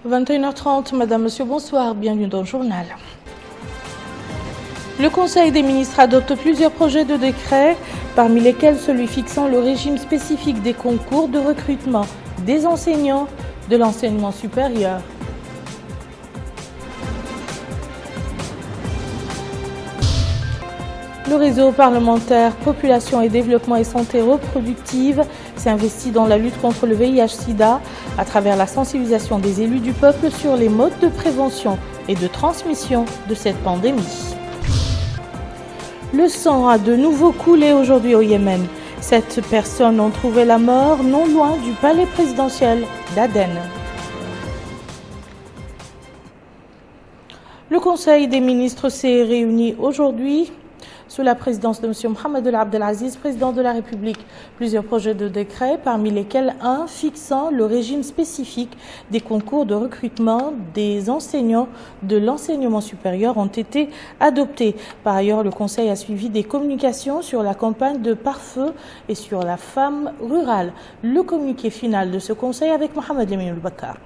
21h30, Madame, Monsieur, bonsoir, bienvenue dans le journal. Le Conseil des ministres adopte plusieurs projets de décret, parmi lesquels celui fixant le régime spécifique des concours de recrutement des enseignants de l'enseignement supérieur. Le réseau parlementaire Population et Développement et Santé Reproductive s'investit dans la lutte contre le VIH-Sida à travers la sensibilisation des élus du peuple sur les modes de prévention et de transmission de cette pandémie. Le sang a de nouveau coulé aujourd'hui au Yémen. 7 personnes ont trouvé la mort non loin du palais présidentiel d'Aden. Le Conseil des ministres s'est réuni aujourd'hui sous la présidence de M. Mohamed El Abdelaziz, président de la République. Plusieurs projets de décret, parmi lesquels un fixant le régime spécifique des concours de recrutement des enseignants de l'enseignement supérieur ont été adoptés. Par ailleurs, le Conseil a suivi des communications sur la campagne de pare-feu et sur la femme rurale. Le communiqué final de ce Conseil avec Mohamed Lamine Bakar.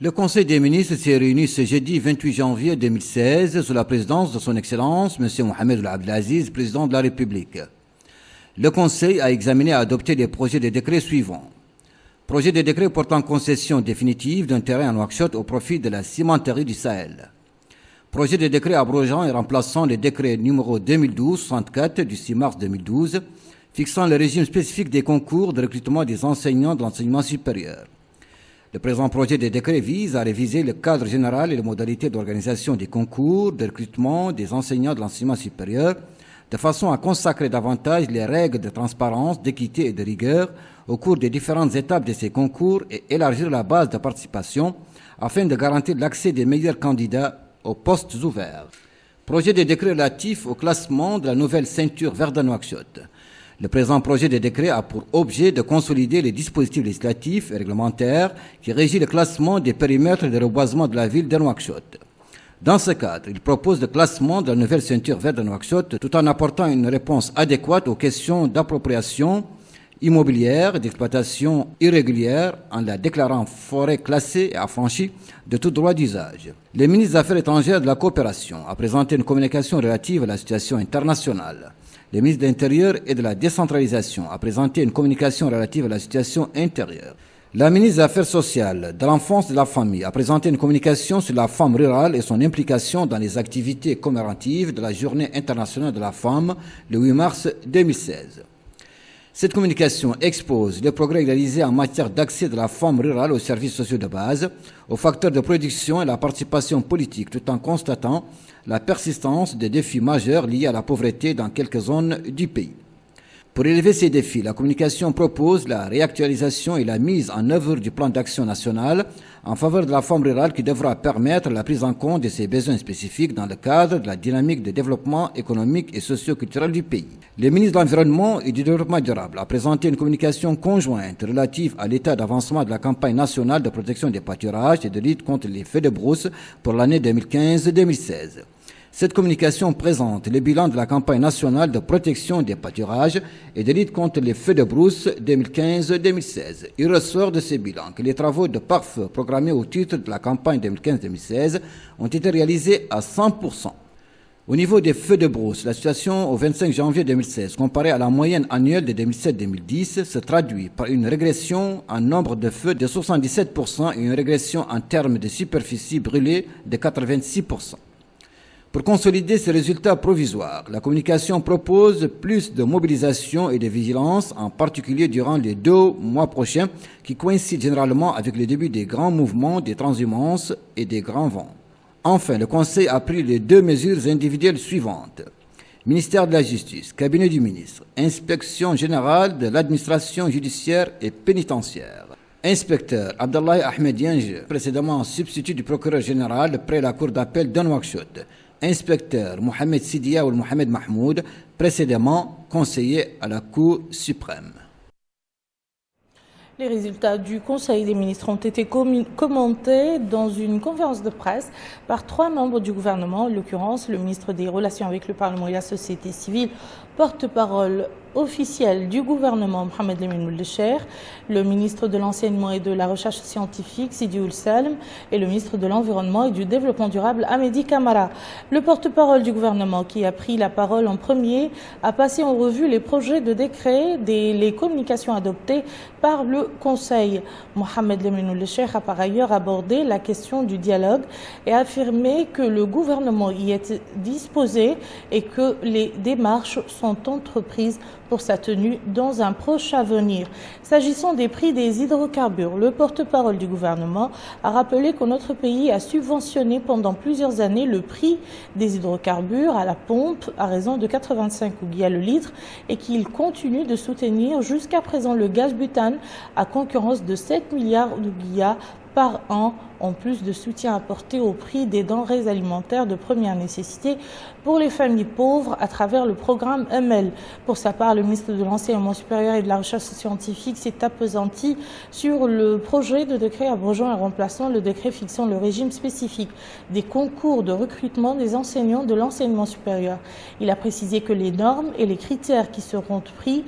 Le Conseil des ministres s'est réuni ce jeudi 28 janvier 2016 sous la présidence de son Excellence, M. Mohamed El Abdelaziz, président de la République. Le Conseil a examiné et adopté les projets de décret suivants. Projet de décret portant concession définitive d'un terrain à Nouakchott au profit de la cimenterie du Sahel. Projet de décret abrogeant et remplaçant le décret numéro 2012-64 du 6 mars 2012, fixant le régime spécifique des concours de recrutement des enseignants de l'enseignement supérieur. Le présent projet de décret vise à réviser le cadre général et les modalités d'organisation des concours de recrutement des enseignants de l'enseignement supérieur, de façon à consacrer davantage les règles de transparence, d'équité et de rigueur au cours des différentes étapes de ces concours et élargir la base de participation afin de garantir l'accès des meilleurs candidats aux postes ouverts. Projet de décret relatif au classement de la nouvelle ceinture verte de Nouakchott. Le présent projet de décret a pour objet de consolider les dispositifs législatifs et réglementaires qui régissent le classement des périmètres de reboisement de la ville de Nouakchott. Dans ce cadre, il propose le classement de la nouvelle ceinture verte de Nouakchott tout en apportant une réponse adéquate aux questions d'appropriation immobilière, d'exploitation irrégulière en la déclarant forêt classée et affranchie de tout droit d'usage. Le ministre des Affaires étrangères et de la Coopération a présenté une communication relative à la situation internationale. Le ministre de l'Intérieur et de la Décentralisation a présenté une communication relative à la situation intérieure. La ministre des Affaires sociales, de l'Enfance et de la Famille a présenté une communication sur la femme rurale et son implication dans les activités commémoratives de la Journée internationale de la femme le 8 mars 2016. Cette communication expose les progrès réalisés en matière d'accès de la femme rurale aux services sociaux de base, aux facteurs de production et la participation politique, tout en constatant la persistance des défis majeurs liés à la pauvreté dans quelques zones du pays. Pour élever ces défis, la communication propose la réactualisation et la mise en œuvre du plan d'action national en faveur de la femme rurale qui devra permettre la prise en compte de ses besoins spécifiques dans le cadre de la dynamique de développement économique et socio-culturel du pays. Le ministre de l'Environnement et du Développement durable a présenté une communication conjointe relative à l'état d'avancement de la campagne nationale de protection des pâturages et de lutte contre les feux de brousse pour l'année 2015-2016. Cette communication présente le bilan de la campagne nationale de protection des pâturages et de lutte contre les feux de brousse 2015-2016. Il ressort de ce bilan que les travaux de pare-feu programmés au titre de la campagne 2015-2016 ont été réalisés à 100%. Au niveau des feux de brousse, la situation au 25 janvier 2016, comparée à la moyenne annuelle de 2007-2010, se traduit par une régression en nombre de feux de 77% et une régression en termes de superficie brûlée de 86%. Pour consolider ces résultats provisoires, la communication propose plus de mobilisation et de vigilance, en particulier durant les 2 mois prochains, qui coïncident généralement avec le début des grands mouvements, des transhumances et des grands vents. Enfin, le Conseil a pris les 2 mesures individuelles suivantes. Ministère de la Justice, Cabinet du ministre, Inspection générale de l'administration judiciaire et pénitentiaire. Inspecteur Abdallahi Ahmed Yange, précédemment substitut du procureur général près la cour d'appel de Nouakchott. Inspecteur Mohamed Sidia ou Mohamed Mahmoud, précédemment conseiller à la Cour suprême. Les résultats du Conseil des ministres ont été commentés dans une conférence de presse par 3 membres du gouvernement, en l'occurrence le ministre des Relations avec le Parlement et la société civile, porte-parole officiels du gouvernement Mohamed Lamine Ould-Cheikh, le ministre de l'Enseignement et de la Recherche scientifique Sidi Ould Salem et le ministre de l'Environnement et du Développement durable Hamedi Camara. Le porte-parole du gouvernement qui a pris la parole en premier a passé en revue les projets de décret, les communications adoptées par le Conseil. Mohamed Lamine Ould-Cheikh a par ailleurs abordé la question du dialogue et a affirmé que le gouvernement y est disposé et que les démarches sont entreprises pour sa tenue dans un proche avenir. S'agissant des prix des hydrocarbures, le porte-parole du gouvernement a rappelé que notre pays a subventionné pendant plusieurs années le prix des hydrocarbures à la pompe à raison de 85 ouguiya le litre et qu'il continue de soutenir jusqu'à présent le gaz butane à concurrence de 7 milliards d'ouguiya par an, en plus de soutien apporté au prix des denrées alimentaires de première nécessité pour les familles pauvres à travers le programme ML. Pour sa part, le ministre de l'Enseignement supérieur et de la Recherche scientifique s'est appesanti sur le projet de décret abrogeant et remplaçant le décret fixant le régime spécifique des concours de recrutement des enseignants de l'enseignement supérieur. Il a précisé que les normes et les critères qui seront pris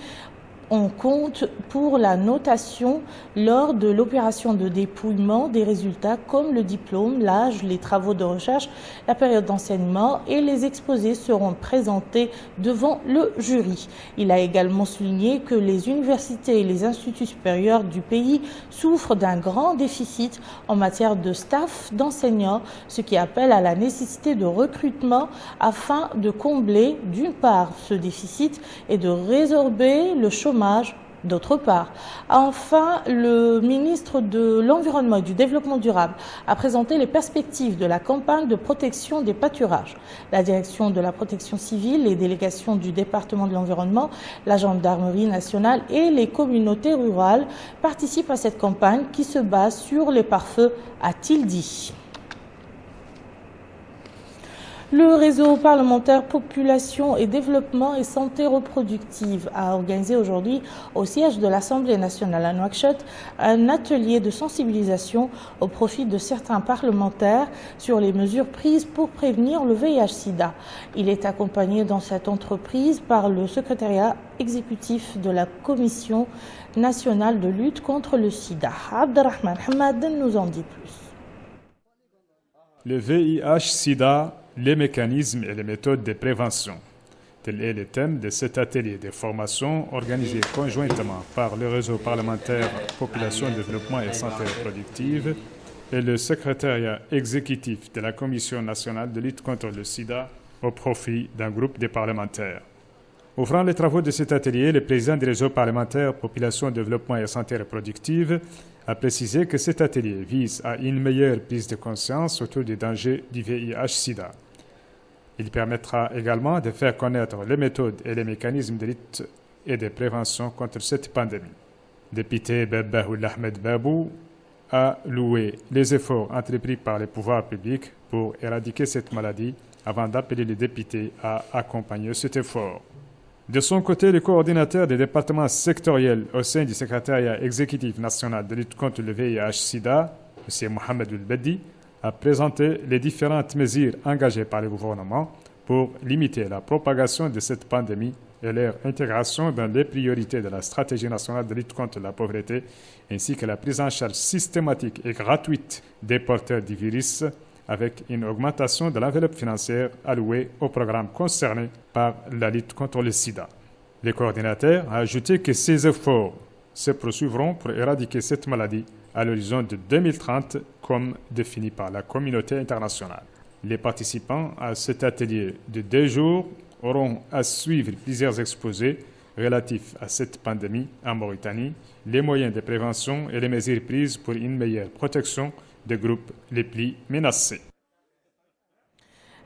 en compte pour la notation lors de l'opération de dépouillement des résultats comme le diplôme, l'âge, les travaux de recherche, la période d'enseignement et les exposés seront présentés devant le jury. Il a également souligné que les universités et les instituts supérieurs du pays souffrent d'un grand déficit en matière de staff d'enseignants, ce qui appelle à la nécessité de recrutement afin de combler d'une part ce déficit et de résorber le chômage d'autre part. Enfin, le ministre de l'Environnement et du Développement durable a présenté les perspectives de la campagne de protection des pâturages. La direction de la protection civile, les délégations du département de l'environnement, la gendarmerie nationale et les communautés rurales participent à cette campagne qui se base sur les pare-feux, a-t-il dit. Le réseau parlementaire Population et Développement et Santé reproductive a organisé aujourd'hui au siège de l'Assemblée nationale à Nouakchott un atelier de sensibilisation au profit de certains parlementaires sur les mesures prises pour prévenir le VIH-Sida. Il est accompagné dans cette entreprise par le secrétariat exécutif de la Commission nationale de lutte contre le sida. Abdelrahman Hamad nous en dit plus. Le VIH-Sida, les mécanismes et les méthodes de prévention. Tel est le thème de cet atelier de formation organisé conjointement par le réseau parlementaire Population, Développement et Santé reproductive et le secrétariat exécutif de la Commission nationale de lutte contre le sida au profit d'un groupe de parlementaires. Ouvrant les travaux de cet atelier, le président du réseau parlementaire Population, Développement et Santé reproductive a précisé que cet atelier vise à une meilleure prise de conscience autour des dangers du VIH-Sida. Il permettra également de faire connaître les méthodes et les mécanismes de lutte et de prévention contre cette pandémie. Député Babbahoul Ahmed Babou a loué les efforts entrepris par les pouvoirs publics pour éradiquer cette maladie avant d'appeler les députés à accompagner cet effort. De son côté, le coordinateur des départements sectoriels au sein du secrétariat exécutif national de lutte contre le VIH-Sida, M. Mohamed Ould-Beddi, a présenté les différentes mesures engagées par le gouvernement pour limiter la propagation de cette pandémie et leur intégration dans les priorités de la stratégie nationale de lutte contre la pauvreté, ainsi que la prise en charge systématique et gratuite des porteurs du virus, avec une augmentation de l'enveloppe financière allouée aux programmes concernés par la lutte contre le sida. Le coordinateur a ajouté que ces efforts se poursuivront pour éradiquer cette maladie à l'horizon de 2030, comme défini par la communauté internationale. Les participants à cet atelier de 2 jours auront à suivre plusieurs exposés relatifs à cette pandémie en Mauritanie, les moyens de prévention et les mesures prises pour une meilleure protection des groupes les plus menacés.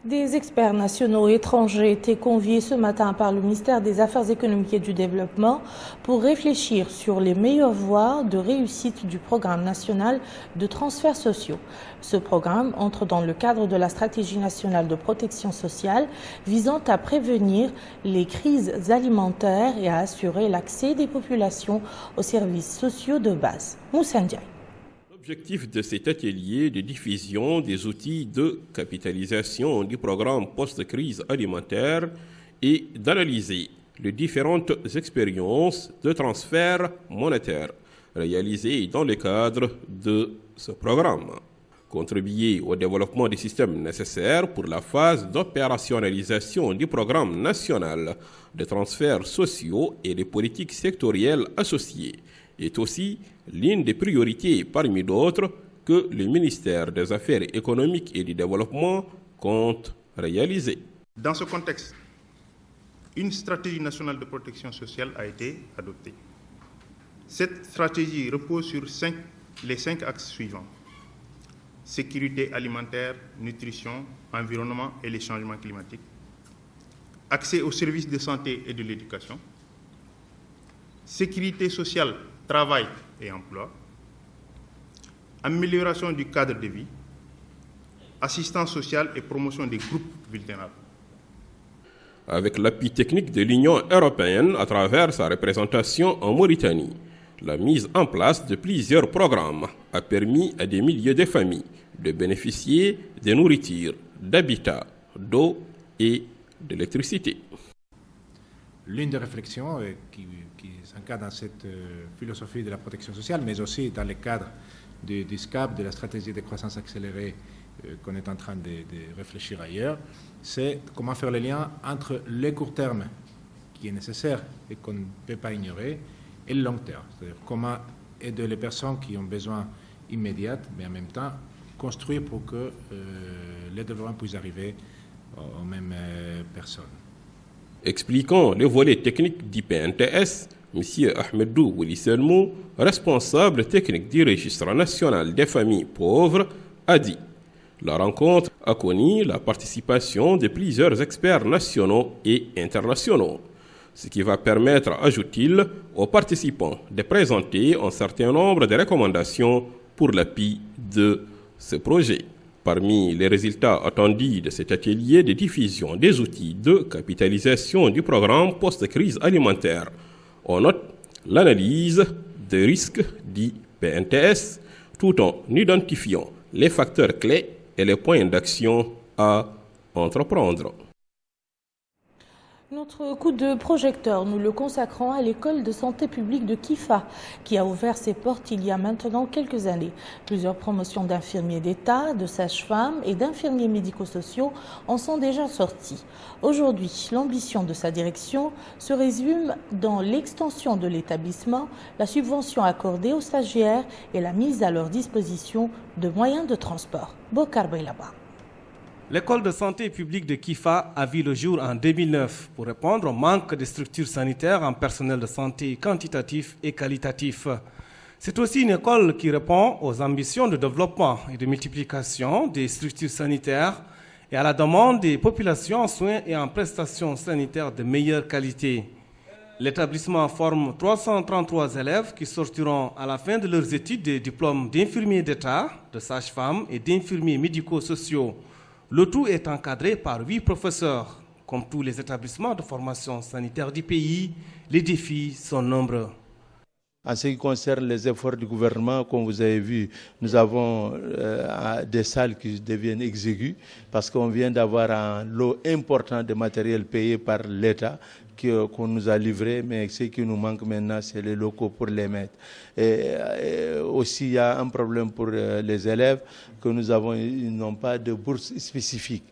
Des experts nationaux et étrangers étaient conviés ce matin par le ministère des Affaires économiques et du Développement pour réfléchir sur les meilleures voies de réussite du programme national de transferts sociaux. Ce programme entre dans le cadre de la stratégie nationale de protection sociale visant à prévenir les crises alimentaires et à assurer l'accès des populations aux services sociaux de base. Moussa Ndiaye. L'objectif de cet atelier de diffusion des outils de capitalisation du programme post-crise alimentaire est d'analyser les différentes expériences de transfert monétaire réalisées dans le cadre de ce programme. Contribuer au développement des systèmes nécessaires pour la phase d'opérationnalisation du programme national de transferts sociaux et des politiques sectorielles associées est aussi l'une des priorités parmi d'autres que le ministère des Affaires économiques et du Développement compte réaliser. Dans ce contexte, une stratégie nationale de protection sociale a été adoptée. Cette stratégie repose sur les 5 axes suivants: sécurité alimentaire, nutrition, environnement et les changements climatiques, accès aux services de santé et de l'éducation, sécurité sociale, travail et emploi, amélioration du cadre de vie, assistance sociale et promotion des groupes vulnérables. Avec l'appui technique de l'Union européenne à travers sa représentation en Mauritanie, la mise en place de plusieurs programmes a permis à des milliers de familles de bénéficier de nourriture, d'habitat, d'eau et d'électricité. L'une des réflexions qui s'encadre dans cette philosophie de la protection sociale, mais aussi dans le cadre du SCAP, de la stratégie de croissance accélérée qu'on est en train de réfléchir ailleurs, c'est comment faire le lien entre le court terme, qui est nécessaire et qu'on ne peut pas ignorer, et le long terme. C'est-à-dire comment aider les personnes qui ont besoin immédiat, mais en même temps construire pour que le développement puisse arriver aux mêmes personnes. Expliquant le volet technique du PNTS, M. Ahmedou Wili-Selmou, responsable technique du registre national des familles pauvres, a dit: la rencontre a connu la participation de plusieurs experts nationaux et internationaux, ce qui va permettre, ajoute-t-il, aux participants de présenter un certain nombre de recommandations pour l'appui de ce projet. Parmi les résultats attendus de cet atelier de diffusion des outils de capitalisation du programme post-crise alimentaire, on note l'analyse des risques du PNTS tout en identifiant les facteurs clés et les points d'action à entreprendre. Notre coup de projecteur, nous le consacrons à l'école de santé publique de Kifa, qui a ouvert ses portes il y a maintenant quelques années. Plusieurs promotions d'infirmiers d'État, de sages-femmes et d'infirmiers médico-sociaux en sont déjà sorties. Aujourd'hui, l'ambition de sa direction se résume dans l'extension de l'établissement, la subvention accordée aux stagiaires et la mise à leur disposition de moyens de transport. Bokar Baylaba. L'école de santé publique de Kifa a vu le jour en 2009 pour répondre au manque de structures sanitaires en personnel de santé quantitatif et qualitatif. C'est aussi une école qui répond aux ambitions de développement et de multiplication des structures sanitaires et à la demande des populations en soins et en prestations sanitaires de meilleure qualité. L'établissement forme 333 élèves qui sortiront à la fin de leurs études des diplômes d'infirmiers d'État, de sages-femmes et d'infirmiers médico-sociaux. Le tout est encadré par 8 professeurs. Comme tous les établissements de formation sanitaire du pays, les défis sont nombreux. En ce qui concerne les efforts du gouvernement, comme vous avez vu, nous avons des salles qui deviennent exiguës parce qu'on vient d'avoir un lot important de matériel payé par l'État qu'on nous a livré, mais ce qui nous manque maintenant, c'est les locaux pour les mettre. Et aussi, il y a un problème pour les élèves que nous avons, ils n'ont pas de bourse spécifique,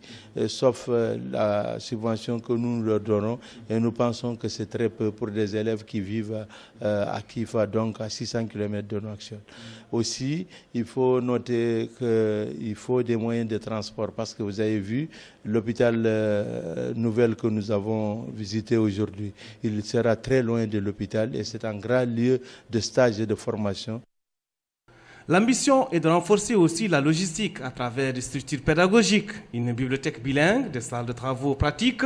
sauf la subvention que nous leur donnons. Et nous pensons que c'est très peu pour des élèves qui vivent à Kifa, donc à 600 km de Nouakchott. Aussi, il faut noter qu'il faut des moyens de transport parce que vous avez vu l'hôpital nouvelle que nous avons visité aujourd'hui. Il sera très loin de l'hôpital et c'est un grand lieu de stage et de formation. L'ambition est de renforcer aussi la logistique à travers des structures pédagogiques, une bibliothèque bilingue, des salles de travaux pratiques,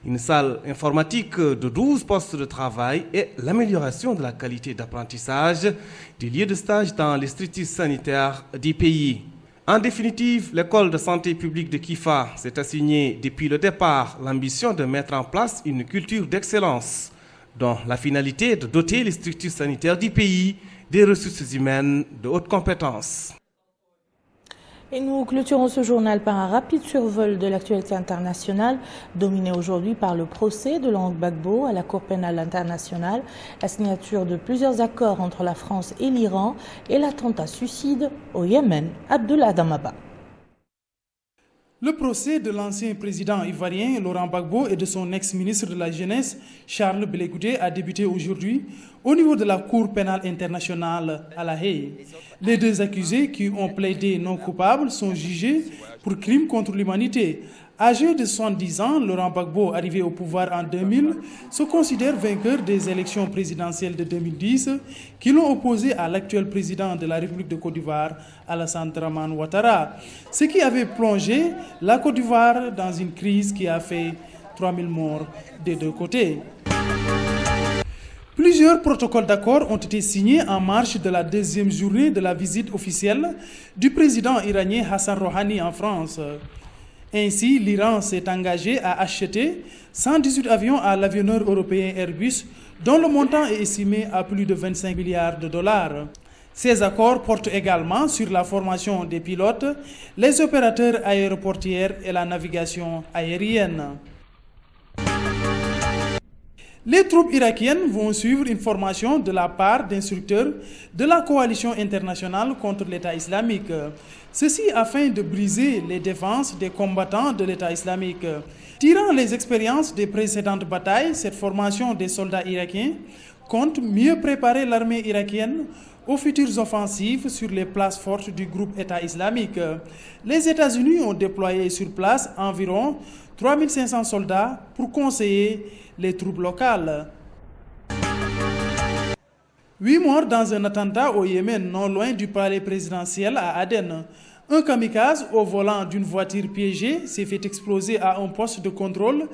une salle informatique de 12 postes de travail et l'amélioration de la qualité d'apprentissage des lieux de stage dans les structures sanitaires du pays. En définitive, l'école de santé publique de Kifa s'est assignée depuis le départ l'ambition de mettre en place une culture d'excellence, dont la finalité est de doter les structures sanitaires du pays des ressources humaines de haute compétence. Et nous clôturons ce journal par un rapide survol de l'actualité internationale, dominée aujourd'hui par le procès de Laurent Gbagbo à la Cour pénale internationale, la signature de plusieurs accords entre la France et l'Iran et l'attentat suicide au Yémen. Abdoulaye Damaba. Le procès de l'ancien président ivoirien Laurent Gbagbo et de son ex-ministre de la Jeunesse Charles Blé Goudé a débuté aujourd'hui au niveau de la Cour pénale internationale à La Haye. Les deux accusés qui ont plaidé non coupables sont jugés pour crimes contre l'humanité. Âgé de 70 ans, Laurent Gbagbo, arrivé au pouvoir en 2000, se considère vainqueur des élections présidentielles de 2010 qui l'ont opposé à l'actuel président de la République de Côte d'Ivoire, Alassane Dramane Ouattara, ce qui avait plongé la Côte d'Ivoire dans une crise qui a fait 3000 morts des deux côtés. Plusieurs protocoles d'accord ont été signés en marge de la deuxième journée de la visite officielle du président iranien Hassan Rouhani en France. Ainsi, l'Iran s'est engagé à acheter 118 avions à l'avionneur européen Airbus, dont le montant est estimé à plus de 25 milliards de dollars. Ces accords portent également sur la formation des pilotes, les opérateurs aéroportuaires et la navigation aérienne. Les troupes irakiennes vont suivre une formation de la part d'instructeurs de la coalition internationale contre l'État islamique. Ceci afin de briser les défenses des combattants de l'État islamique. Tirant les expériences des précédentes batailles, cette formation des soldats irakiens compte mieux préparer l'armée irakienne aux futures offensives sur les places fortes du groupe État islamique. Les États-Unis ont déployé sur place environ 3500 soldats pour conseiller les troupes locales. 8 morts dans un attentat au Yémen, non loin du palais présidentiel à Aden. Un kamikaze au volant d'une voiture piégée s'est fait exploser à un poste de contrôle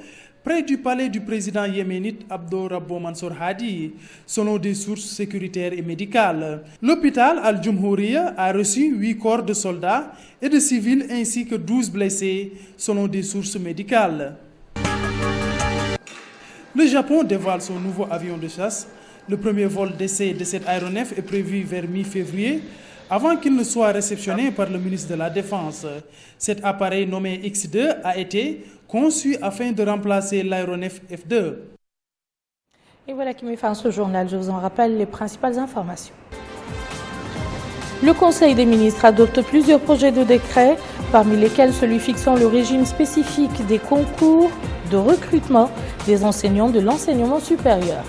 près du palais du président yéménite Abdo Rabbo Mansour Hadi, selon des sources sécuritaires et médicales. L'hôpital Al-Jumhuriya a reçu 8 corps de soldats et de civils ainsi que 12 blessés, selon des sources médicales. Le Japon dévoile son nouveau avion de chasse. Le premier vol d'essai de cet aéronef est prévu vers mi-février, avant qu'il ne soit réceptionné par le ministre de la Défense. Cet appareil nommé X-2 a été conçu afin de remplacer l'aéronef F-2. Et voilà qui met fin à ce journal. Je vous en rappelle les principales informations. Le Conseil des ministres adopte plusieurs projets de décret, parmi lesquels celui fixant le régime spécifique des concours de recrutement des enseignants de l'enseignement supérieur.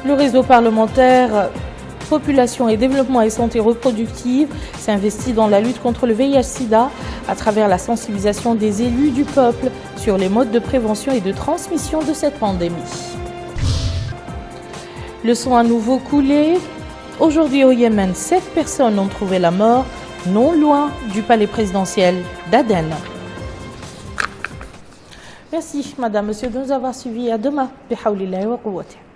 Le réseau parlementaire Population et Développement et Santé reproductive s'investit dans la lutte contre le VIH-Sida à travers la sensibilisation des élus du peuple sur les modes de prévention et de transmission de cette pandémie. Le sang à nouveau coulé. Aujourd'hui au Yémen, 7 personnes ont trouvé la mort non loin du palais présidentiel d'Aden. Merci, madame, monsieur, de nous avoir suivis. À demain. Bihawlillahi wa quwwatihi.